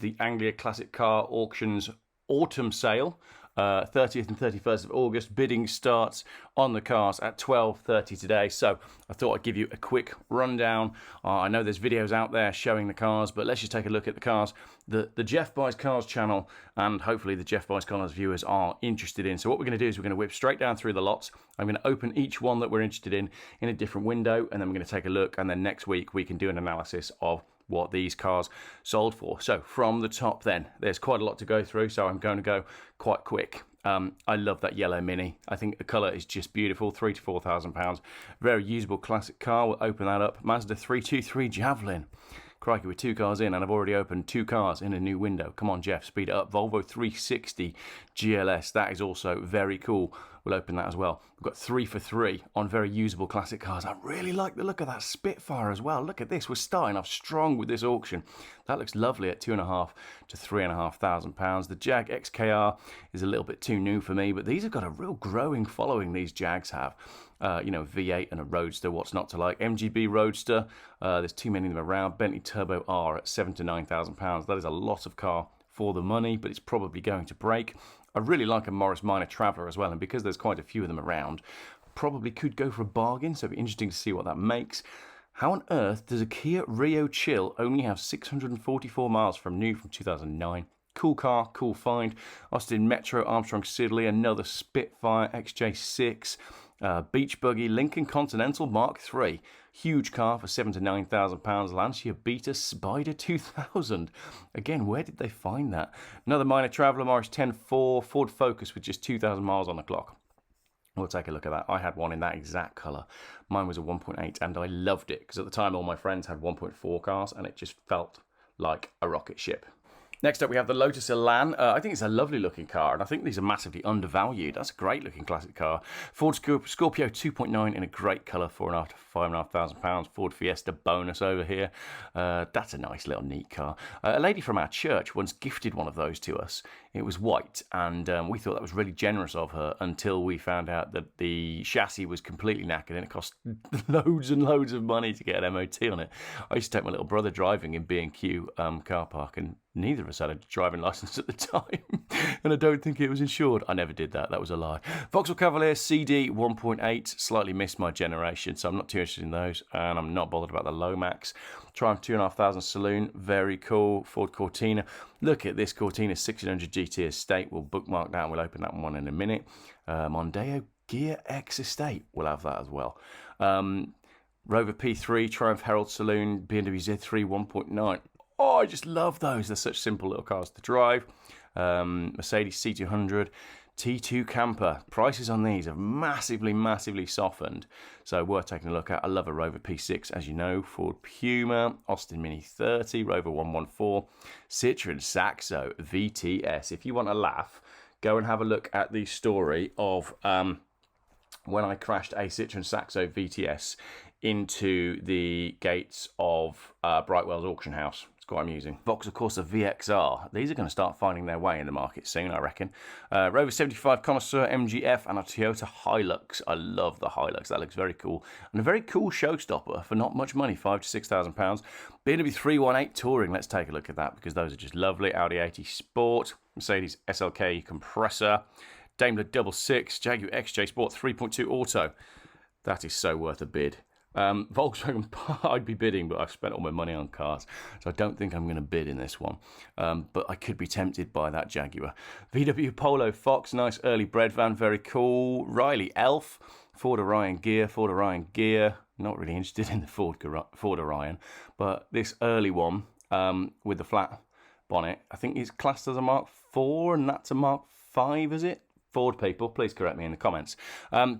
the Anglia Classic Car Auctions autumn sale. 30th and 31st of August. Bidding starts on the cars at 12:30 today. So I thought I'd give you a quick rundown. I know there's videos out there showing the cars, but let's just take a look at the cars the Geoff Buys Cars channel and hopefully the Geoff Buys Cars viewers are interested in. So what we're going to do is we're going to whip straight down through the lots. I'm going to open each one that we're interested in a different window, and then we're going to take a look, and then next week we can do an analysis of what these cars sold for. So from the top then, there's quite a lot to go through, so I'm going to go quite quick. I love that yellow Mini. I think the colour is just beautiful. £3,000 to £4,000. Very usable classic car. We'll open that up. Mazda 323 Javelin. Crikey, we're 2 cars in and I've already opened 2 cars in a new window. Come on, Geoff, speed it up. Volvo 360 GLS. That is also very cool. We'll open that as well. We've got 3 for 3 on very usable classic cars. I really like the look of that Spitfire as well. Look at this. We're starting off strong with this auction. That looks lovely at £2,500 to £3,500. The Jag XKR is a little bit too new for me, but these have got a real growing following, these Jags have. V8 and a Roadster, what's not to like? MGB Roadster, there's too many of them around. Bentley Turbo R at £7,000 to £9,000. That is a lot of car for the money, but it's probably going to break. I really like a Morris Minor Traveller as well, and because there's quite a few of them around, probably could go for a bargain, so it'd be interesting to see what that makes. How on earth does a Kia Rio Chill only have 644 miles from new from 2009? Cool car, cool find. Austin Metro, Armstrong Siddeley, another Spitfire XJ6. Beach Buggy, Lincoln Continental Mark III. Huge car for £7,000 to £9,000. Lancia Beta Spider 2000. Again, where did they find that? Another Minor Traveller, Morris 10.4. Ford Focus with just 2,000 miles on the clock. We'll take a look at that. I had one in that exact colour. Mine was a 1.8 and I loved it because at the time all my friends had 1.4 cars and it just felt like a rocket ship. Next up, we have the Lotus Elan. I think it's a lovely looking car, and I think these are massively undervalued. That's a great looking classic car. Ford Scorpio 2.9 in a great colour, £4,500 to £5,500. Ford Fiesta bonus over here. That's a nice little neat car. A lady from our church once gifted one of those to us. It was white, and we thought that was really generous of her until we found out that the chassis was completely knackered and it cost loads and loads of money to get an MOT on it. I used to take my little brother driving in B&Q car park, and neither of us had a driving licence at the time, and I don't think it was insured. I never did that. That was a lie. Vauxhall Cavalier CD 1.8, slightly missed my generation, so I'm not too interested in those, and I'm not bothered about the Lomax. Triumph 2,500 Saloon, very cool. Ford Cortina. Look at this Cortina 1600 GT Estate. We'll bookmark that and we'll open that one in a minute. Mondeo Gear X Estate, we'll have that as well. Rover P3, Triumph Herald Saloon, BMW Z3 1.9. Oh, I just love those. They're such simple little cars to drive. Mercedes C200, T2 Camper. Prices on these have massively, massively softened. So worth taking a look at. I love a Rover P6, as you know. Ford Puma, Austin Mini 30, Rover 114, Citroen Saxo VTS. If you want a laugh, go and have a look at the story of when I crashed a Citroen Saxo VTS into the gates of Brightwell's auction house. Quite amusing. Vauxhall Corsa VXR. These are going to start finding their way in the market soon, I reckon. Rover 75 Connoisseur MGF and a Toyota Hilux. I love the Hilux. That looks very cool. And a very cool showstopper for not much money, £5,000 to £6,000. BMW 318 Touring. Let's take a look at that because those are just lovely. Audi 80 Sport. Mercedes SLK Compressor. Daimler 66. Jaguar XJ Sport 3.2 Auto. That is so worth a bid. Volkswagen, I'd be bidding, but I've spent all my money on cars, so I don't think I'm going to bid in this one. But I could be tempted by that Jaguar. VW Polo Fox, nice early bread van, very cool. Riley Elf, Ford Orion Gear. Not really interested in the Ford Orion, but this early one with the flat bonnet, I think is classed as a Mark IV, and that's a Mark V, is it? Ford people, please correct me in the comments.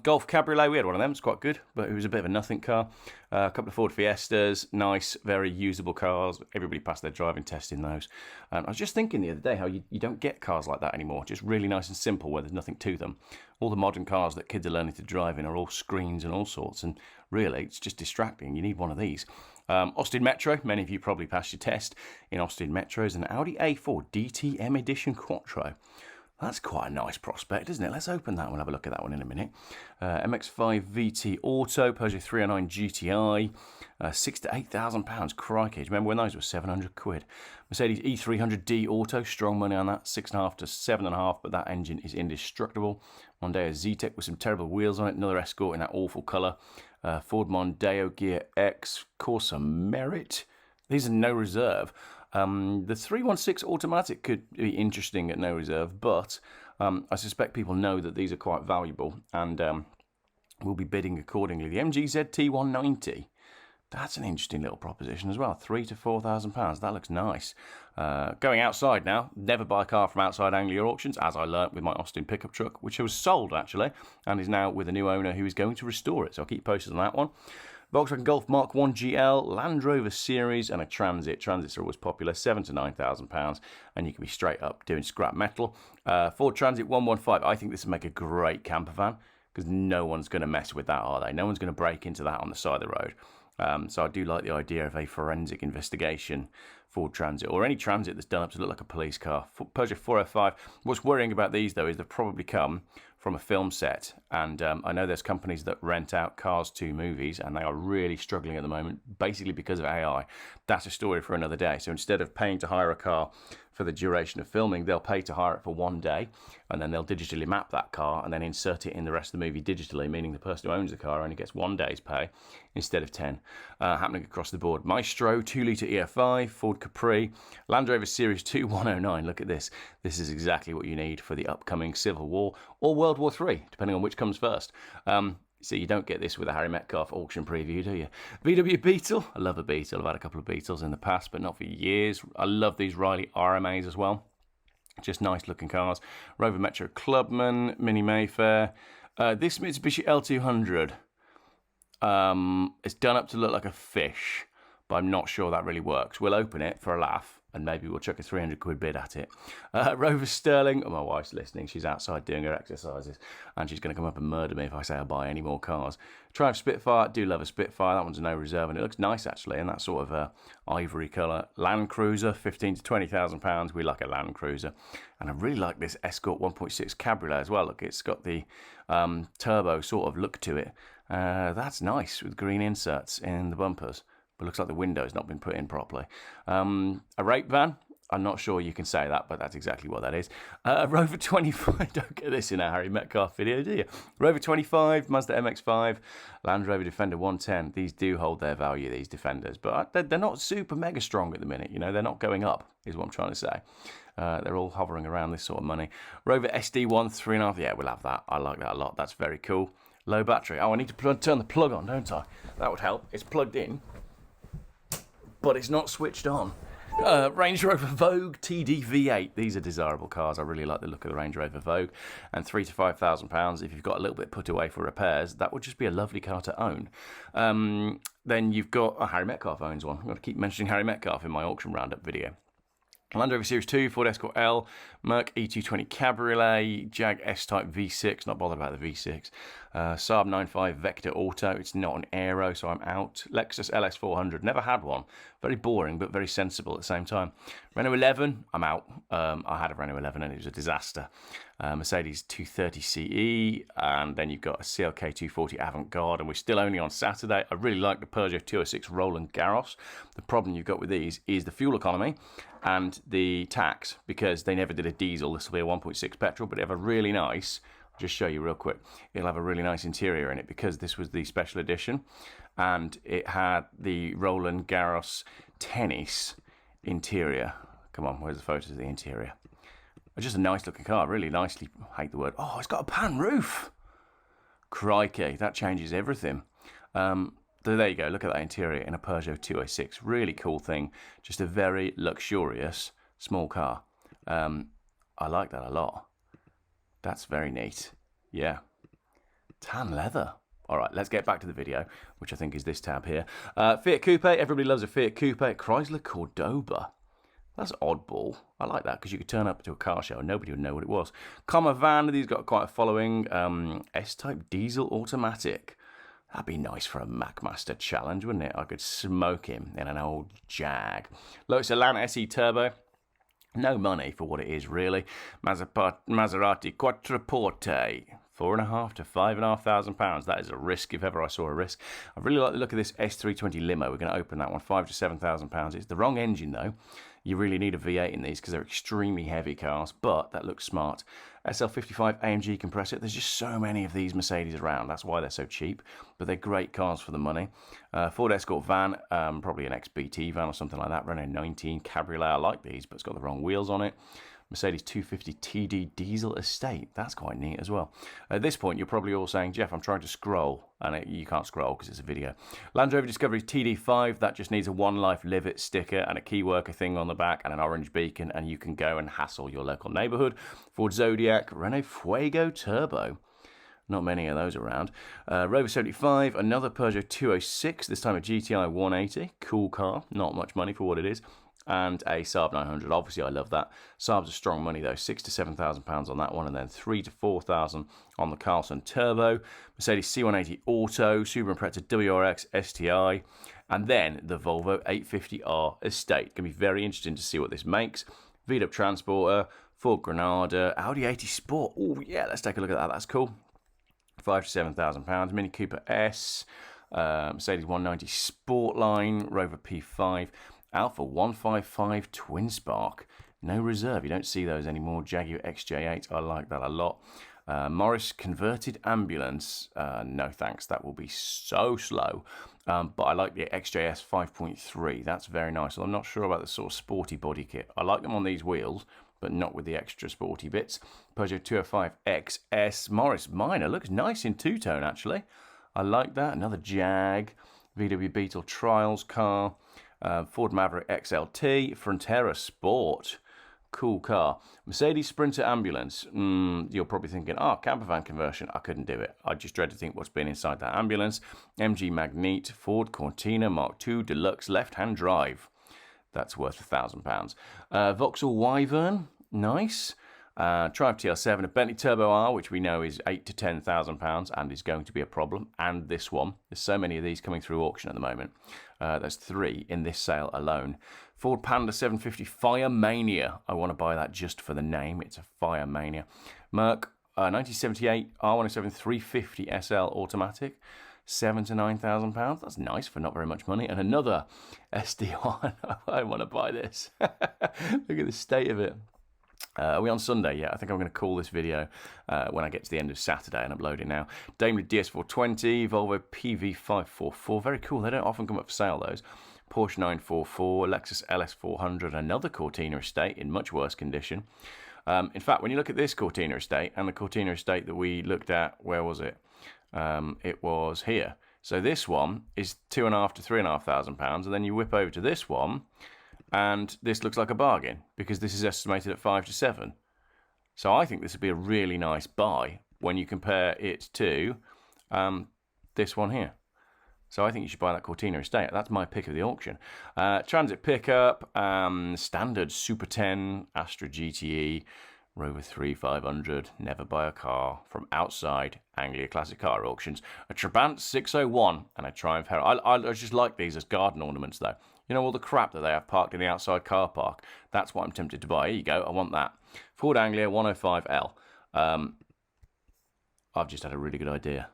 Golf Cabriolet, we had one of them, it's quite good, but it was a bit of a nothing car. A couple of Ford Fiestas, nice, very usable cars. Everybody passed their driving test in those. I was just thinking the other day how you don't get cars like that anymore, just really nice and simple where there's nothing to them. All the modern cars that kids are learning to drive in are all screens and all sorts, and really, it's just distracting. You need one of these. Austin Metro, many of you probably passed your test in Austin Metros, and Audi A4 DTM Edition Quattro. That's quite a nice prospect, isn't it? Let's open that. We'll have a look at that one in a minute. MX-5 VT Auto, Peugeot 309 GTI, £6,000 to £8,000. Crikey, remember when those were 700 quid? Mercedes E300D Auto, strong money on that, 6.5 to 7.5, but that engine is indestructible. Mondeo Z-Tech with some terrible wheels on it, another Escort in that awful colour. Ford Mondeo Gear X, Corsa Merit. These are no reserve. The 316 automatic could be interesting at no reserve, but I suspect people know that these are quite valuable and will be bidding accordingly. The MGZ T190, that's an interesting little proposition as well. £3,000 to £4,000. That looks nice. Going outside now. Never buy a car from outside Anglia auctions, as I learnt with my Austin pickup truck, which was sold actually, and is now with a new owner who is going to restore it. So I'll keep posted on that one. Volkswagen Golf Mark 1 GL, Land Rover Series, and a Transit. Transits are always popular, £7,000 to £9,000, and you can be straight up doing scrap metal. Ford Transit 115. I think this would make a great camper van because no one's going to mess with that, are they? No one's going to break into that on the side of the road. So I do like the idea of a forensic investigation Ford Transit, or any Transit that's done up to look like a police car. Peugeot 405. What's worrying about these, though, is they've probably come from a film set, and I know there's companies that rent out cars to movies, and they are really struggling at the moment, basically because of AI. That's a story for another day. So instead of paying to hire a car for the duration of filming, they'll pay to hire it for one day, and then they'll digitally map that car and then insert it in the rest of the movie digitally, meaning the person who owns the car only gets 1 day's pay instead of 10. Happening across the board. Maestro 2-litre EFI, Ford Capri, Land Rover Series 2 109. Look at this. This is exactly what you need for the upcoming Civil War or World War III, depending on which comes first. So you don't get this with a Harry Metcalf auction preview, do you? VW Beetle. I love a Beetle. I've had a couple of Beetles in the past, but not for years. I love these Riley RMAs as well. Just nice looking cars. Rover Metro Clubman, Mini Mayfair. This Mitsubishi L200. It's done up to look like a fish, but I'm not sure that really works. We'll open it for a laugh, and maybe we'll chuck a 300 quid bid at it. Rover Sterling. Oh, my wife's listening. She's outside doing her exercises, and she's going to come up and murder me if I say I'll buy any more cars. Triumph Spitfire. Do love a Spitfire. That one's a no reserve, and it looks nice, actually, in that sort of ivory colour. Land Cruiser, £15,000 to £20,000. We like a Land Cruiser. And I really like this Escort 1.6 Cabriolet as well. Look, it's got the turbo sort of look to it. That's nice with green inserts in the bumpers. But looks like the window's not been put in properly. A rape van. I'm not sure you can say that, but that's exactly what that is. Rover 25. Don't get this in a Harry Metcalf video, do you? Rover 25, Mazda MX-5, Land Rover Defender 110. These do hold their value, these Defenders. But they're not super mega strong at the minute. You know, they're not going up, is what I'm trying to say. They're all hovering around this sort of money. Rover SD1, 3.5. Yeah, we'll have that. I like that a lot. That's very cool. Low battery. Oh, I need to turn the plug on, don't I? That would help. It's plugged in, but it's not switched on. Range Rover Vogue TD V8. These are desirable cars. I really like the look of the Range Rover Vogue. And £3,000 to £5,000. If you've got a little bit put away for repairs, that would just be a lovely car to own. Then you've got... Oh, Harry Metcalf owns one. I'm going to keep mentioning Harry Metcalf in my auction roundup video. Land Rover Series 2, Ford Escort L, Merc E220 Cabriolet, Jag S-Type V6, not bothered about the V6, Saab 9.5 Vector Auto, it's not an Aero, so I'm out. Lexus LS400, never had one, very boring but very sensible at the same time. Renault 11, I'm out. I had a Renault 11 and it was a disaster. Mercedes 230 CE, and then you've got a CLK 240 Avant-Garde, and we're still only on Saturday. I really like the Peugeot 206 Roland Garros. The problem you've got with these is the fuel economy and the tax, because they never did a diesel. This will be a 1.6 petrol, but they have a really nice, I'll just show you real quick, it'll have a really nice interior in it because this was the special edition, and it had the Roland Garros tennis interior. Come on, where's the photos of the interior? Just a nice looking car, really nicely, I hate the word. Oh, it's got a pan roof. Crikey, that changes everything. So there you go, look at that interior in a Peugeot 206. Really cool thing. Just a very luxurious small car. I like that a lot. That's very neat. Yeah. Tan leather. All right, let's get back to the video, which I think is this tab here. Fiat Coupe. Everybody loves a Fiat Coupe. Chrysler Cordoba. That's oddball. I like that because you could turn up to a car show and nobody would know what it was. Comma van. These got quite a following. S-Type diesel automatic. That'd be nice for a Macmaster challenge, wouldn't it? I could smoke him in an old Jag. Lotus Elan SE Turbo. No money for what it is, really. Maserati Quattroporte. £4,500 to £5,500. That is a risk if ever I saw a risk. I really like the look of this S320 limo. We're going to open that one. £5,000 to £7,000. It's the wrong engine though. You really need a V8 in these because they're extremely heavy cars, but that looks smart. SL55 AMG compressor. There's just so many of these Mercedes around. That's why they're so cheap, but they're great cars for the money. Ford Escort van, probably an XBT van or something like that. Renault 19 Cabriolet. I like these, but it's got the wrong wheels on it. Mercedes 250 TD diesel estate. That's quite neat as well. At this point, you're probably all saying, Geoff, I'm trying to scroll. And you can't scroll because it's a video. Land Rover Discovery TD5. That just needs a One Life Live It sticker and a key worker thing on the back and an orange beacon. And you can go and hassle your local neighbourhood. Ford Zodiac. Renault Fuego Turbo. Not many of those around. Rover 75. Another Peugeot 206. This time a GTI 180. Cool car. Not much money for what it is. And a Saab 900. Obviously, I love that. Saab's a strong money though. £6,000 to £7,000 on that one, and then £3,000 to £4,000 on the Carlson Turbo. Mercedes C180 Auto, Subaru Impreza WRX STI, and then the Volvo 850R Estate. Going to be very interesting to see what this makes. VW Transporter, Ford Granada, Audi 80 Sport. Oh yeah, let's take a look at that. That's cool. £5,000 to £7,000. Mini Cooper S, Mercedes 190 Sportline, Rover P5. Alpha 155 Twin Spark. No reserve. You don't see those anymore. Jaguar XJ8. I like that a lot. Morris converted ambulance. No thanks. That will be so slow. But I like the XJS 5.3. That's very nice. I'm not sure about the sort of sporty body kit. I like them on these wheels, but not with the extra sporty bits. Peugeot 205 XS. Morris Minor. Looks nice in two-tone, actually. I like that. Another Jag. VW Beetle Trials car. Ford Maverick XLT, Frontera Sport, cool car. Mercedes Sprinter Ambulance, you're probably thinking, camper van conversion, I couldn't do it. I just dread to think what's been inside that ambulance. MG Magnete, Ford Cortina Mark II Deluxe left-hand drive, that's worth £1,000. Vauxhall Wyvern, nice. Triumph TL7, a Bentley Turbo R, which we know is £8,000 to £10,000 and is going to be a problem. And this one, there's so many of these coming through auction at the moment. There's 3 in this sale alone. Ford Panda 750 Fire Mania. I want to buy that just for the name. It's a Fire Mania. Merc 1978 R107 350 SL automatic. £7,000 to £9,000. That's nice for not very much money. And another SD1. I want to buy this. Look at the state of it. Are we on Sunday? Yeah, I think I'm going to call this video when I get to the end of Saturday and upload it now. Daimler DS420, Volvo PV544. Very cool. They don't often come up for sale, those. Porsche 944, Lexus LS400, another Cortina estate in much worse condition. In fact, when you look at this Cortina estate and the Cortina estate that we looked at, where was it? It was here. So this one is £2,500 to £3,500, and then you whip over to this one, and this looks like a bargain because this is estimated at 5 to 7. So I think this would be a really nice buy when you compare it to this one here. So I think you should buy that Cortina estate. That's my pick of the auction. Transit pickup, standard Super 10, Astra GTE, Rover 3500, never buy a car from outside Anglia Classic Car Auctions. A Trabant 601 and a Triumph Herald. I just like these as garden ornaments though. You know all the crap that they have parked in the outside car park? That's what I'm tempted to buy. Here you go, I want that. Ford Anglia 105L. I've just had a really good idea.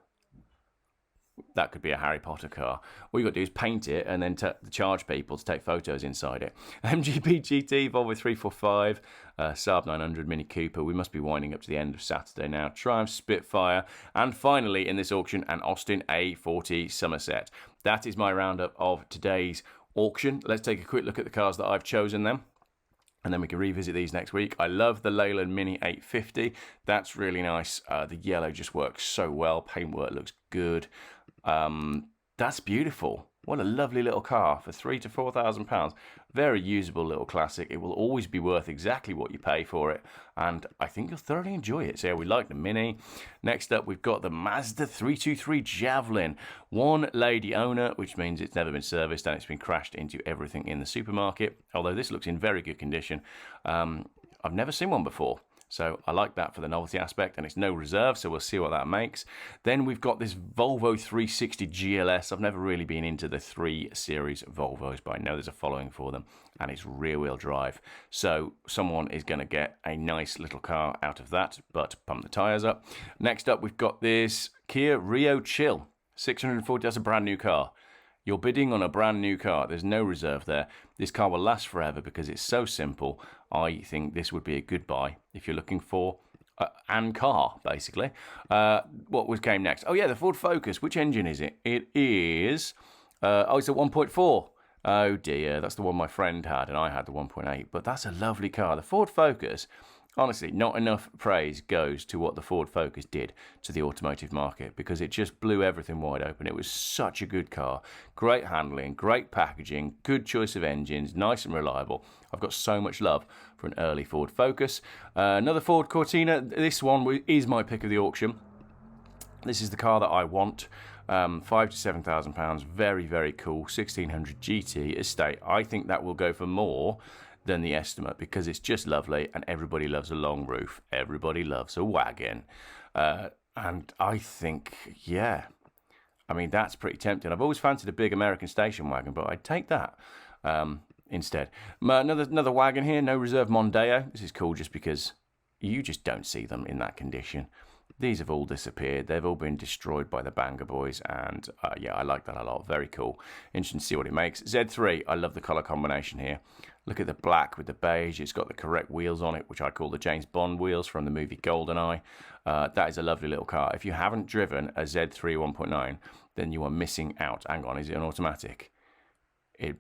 That could be a Harry Potter car. All you've got to do is paint it and then charge people to take photos inside it. MGB GT, Volvo 345, Saab 900, Mini Cooper. We must be winding up to the end of Saturday now. Triumph Spitfire. And finally in this auction, an Austin A40 Somerset. That is my roundup of today's auction. Let's take a quick look at the cars that I've chosen then. And then we can revisit these next week. I love the Leyland Mini 850. That's really nice. The yellow just works so well. Paintwork looks good. That's beautiful. What a lovely little car for £3,000 to £4,000. Very usable little classic. It will always be worth exactly what you pay for it. And I think you'll thoroughly enjoy it. So yeah, we like the Mini. Next up, we've got the Mazda 323 Javelin. One lady owner, which means it's never been serviced and it's been crashed into everything in the supermarket. Although this looks in very good condition. I've never seen one before. So I like that for the novelty aspect, and it's no reserve, so we'll see what that makes. Then we've got this Volvo 360 GLS. I've never really been into the 3 Series Volvos, but I know there's a following for them, and it's rear-wheel drive. So someone is going to get a nice little car out of that, but pump the tyres up. Next up, we've got this Kia Rio Chill. 640, that's a brand new car. You're bidding on a brand new car. There's no reserve there. This car will last forever because it's so simple. I think this would be a good buy if you're looking for an car, basically. What came next? Oh, yeah, the Ford Focus. Which engine is it? It is... it's a 1.4. Oh, dear. That's the one my friend had, and I had the 1.8. But that's a lovely car. The Ford Focus... Honestly, not enough praise goes to what the Ford Focus did to the automotive market, because it just blew everything wide open. It was such a good car. Great handling, great packaging, good choice of engines, nice and reliable. I've got so much love for an early Ford Focus. Another Ford Cortina. This one is my pick of the auction. This is the car that I want. £5,000 to £7,000. Very, very cool. 1600 GT estate. I think that will go for more than the estimate, because it's just lovely, and everybody loves a long roof. Everybody loves a wagon. And I think, yeah, I mean, that's pretty tempting. I've always fancied a big American station wagon, but I'd take that instead. Another wagon here, no reserve Mondeo. This is cool just because you just don't see them in that condition. These have all disappeared. They've all been destroyed by the Banger Boys, and yeah, I like that a lot. Very cool. Interesting to see what it makes. Z3, I love the colour combination here. Look at the black with the beige. It's got the correct wheels on it, which I call the James Bond wheels from the movie GoldenEye. That is a lovely little car. If you haven't driven a Z3 1.9, then you are missing out. Hang on, is it an automatic?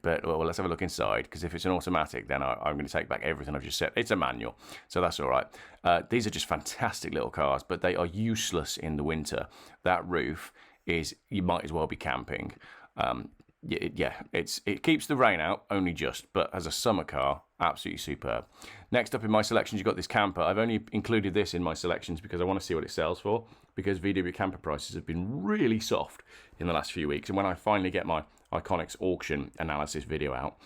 Well, let's have a look inside, because if it's an automatic, then I'm going to take back everything I've just said. It's a manual, so that's all right. These are just fantastic little cars, but they are useless in the winter. That roof is, you might as well be camping. It keeps the rain out, only just, but as a summer car, absolutely superb. Next up in my selections, you've got this camper. I've only included this in my selections because I want to see what it sells for, because VW camper prices have been really soft in the last few weeks. And when I finally get my Iconics auction analysis video out,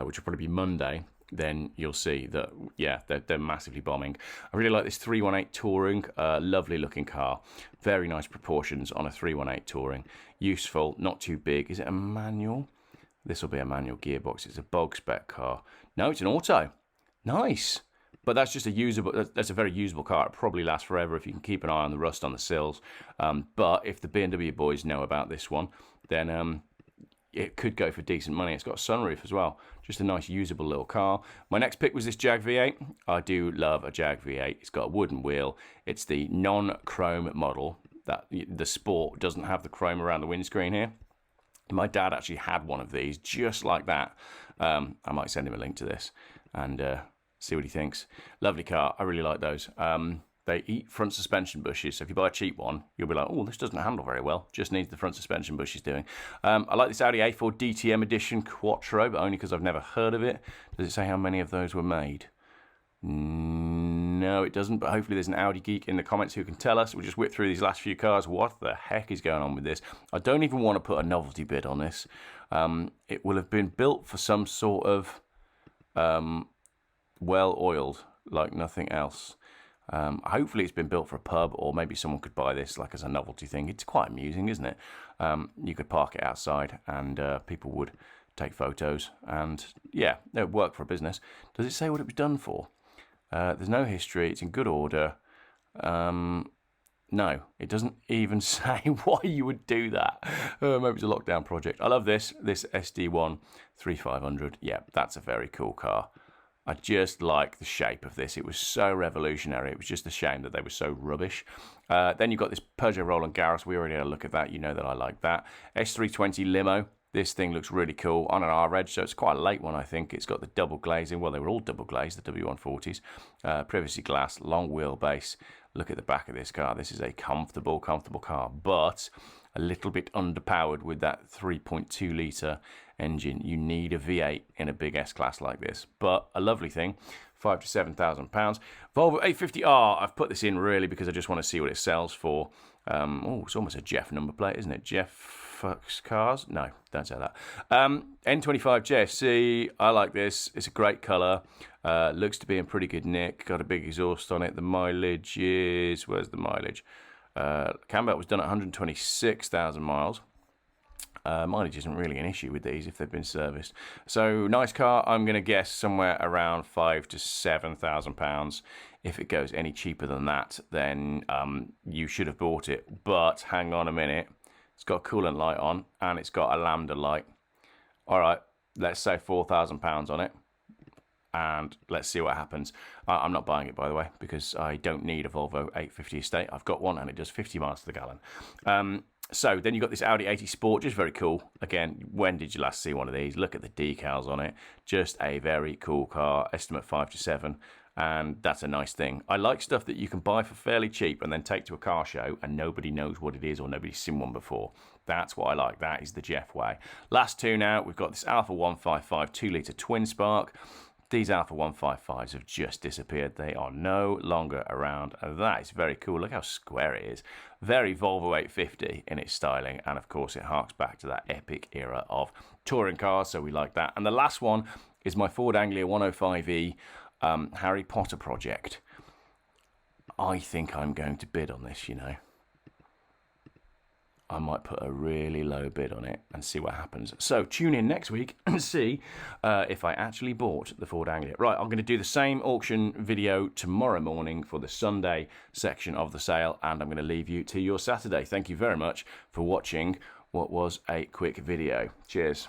which will probably be Monday, then you'll see that, yeah, they're massively bombing. I really like this 318 Touring, lovely looking car. Very nice proportions on a 318 Touring. Useful, not too big. Is it a manual? This will be a manual gearbox. It's a bog spec car. No, it's an auto. Nice. But that's just that's a very usable car. It probably lasts forever if you can keep an eye on the rust on the sills. But if the B&W boys know about this one, then it could go for decent money. It's got a sunroof as well. Just a nice usable little car. My next pick was this Jag V8. I do love a Jag V8. It's got a wooden wheel. It's the non-chrome model. That the Sport doesn't have the chrome around the windscreen here. My dad actually had one of these just like that. I might send him a link to this and see what he thinks. Lovely car. I really like those. They eat front suspension bushes, so if you buy a cheap one, you'll be like, oh, this doesn't handle very well. Just needs the front suspension bushes doing. I like this Audi A4 DTM Edition Quattro, but only because I've never heard of it. Does it say how many of those were made? No, it doesn't, but hopefully there's an Audi geek in the comments who can tell us. We'll just whip through these last few cars. What the heck is going on with this? I don't even want to put a novelty bid on this. It will have been built for some sort of well-oiled, like nothing else. Hopefully it's been built for a pub, or maybe someone could buy this like as a novelty thing. It's quite amusing, isn't it? You could park it outside and people would take photos, and yeah, it would work for a business. Does it say what it was done for? There's no history. It's in good order. No, it doesn't even say why you would do that. Maybe it's a lockdown project. I love this SD1 3500. Yeah, that's a very cool car. I just like the shape of this. It was so revolutionary. It was just a shame that they were so rubbish. Then you've got this Peugeot Roland Garros. We already had a look at that. You know that I like that. S320 Limo. This thing looks really cool on an R-Reg, so it's quite a late one, I think. It's got the double glazing. Well, they were all double glazed, the W140s. Privacy glass, long wheelbase. Look at the back of this car. This is a comfortable car, but a little bit underpowered with that 3.2 litre engine. You need a V8 in a big S-Class like this, but a lovely thing. £5,000 to £7,000. Volvo 850R. I've put this in really because I just want to see what it sells for. Oh, it's almost a Geoff number plate, isn't it? Geoff fucks cars. No, don't say that. N25 JFC, I like this. It's a great colour. Looks to be in pretty good nick. Got a big exhaust on it. The mileage is... Where's the mileage? Cam was done at 126,000 miles. Mileage isn't really an issue with these if they've been serviced. So nice car. I'm going to guess somewhere around £5,000 to £7,000. If it goes any cheaper than that, then you should have bought it. But hang on a minute. It's got a coolant light on and it's got a lambda light. All right, let's say £4,000 on it. And let's see what happens. I'm not buying it, by the way, because I don't need a Volvo 850 estate. I've got one and it does 50 miles to the gallon. So then you've got this Audi 80 Sport, just very cool. Again, when did you last see one of these? Look at the decals on it. Just a very cool car, estimate 5 to 7. And that's a nice thing. I like stuff that you can buy for fairly cheap and then take to a car show and nobody knows what it is or nobody's seen one before. That's what I like. That is the Geoff way. Last two now, we've got this Alpha 155 2-litre twin spark. These Alpha 155s have just disappeared. They are no longer around. And that is very cool. Look how square it is. Very Volvo 850 in its styling. And of course, it harks back to that epic era of touring cars. So we like that. And the last one is my Ford Anglia 105e Harry Potter project. I think I'm going to bid on this, you know. I might put a really low bid on it and see what happens. So tune in next week and see if I actually bought the Ford Anglia. Right, I'm going to do the same auction video tomorrow morning for the Sunday section of the sale, and I'm going to leave you to your Saturday. Thank you very much for watching what was a quick video. Cheers.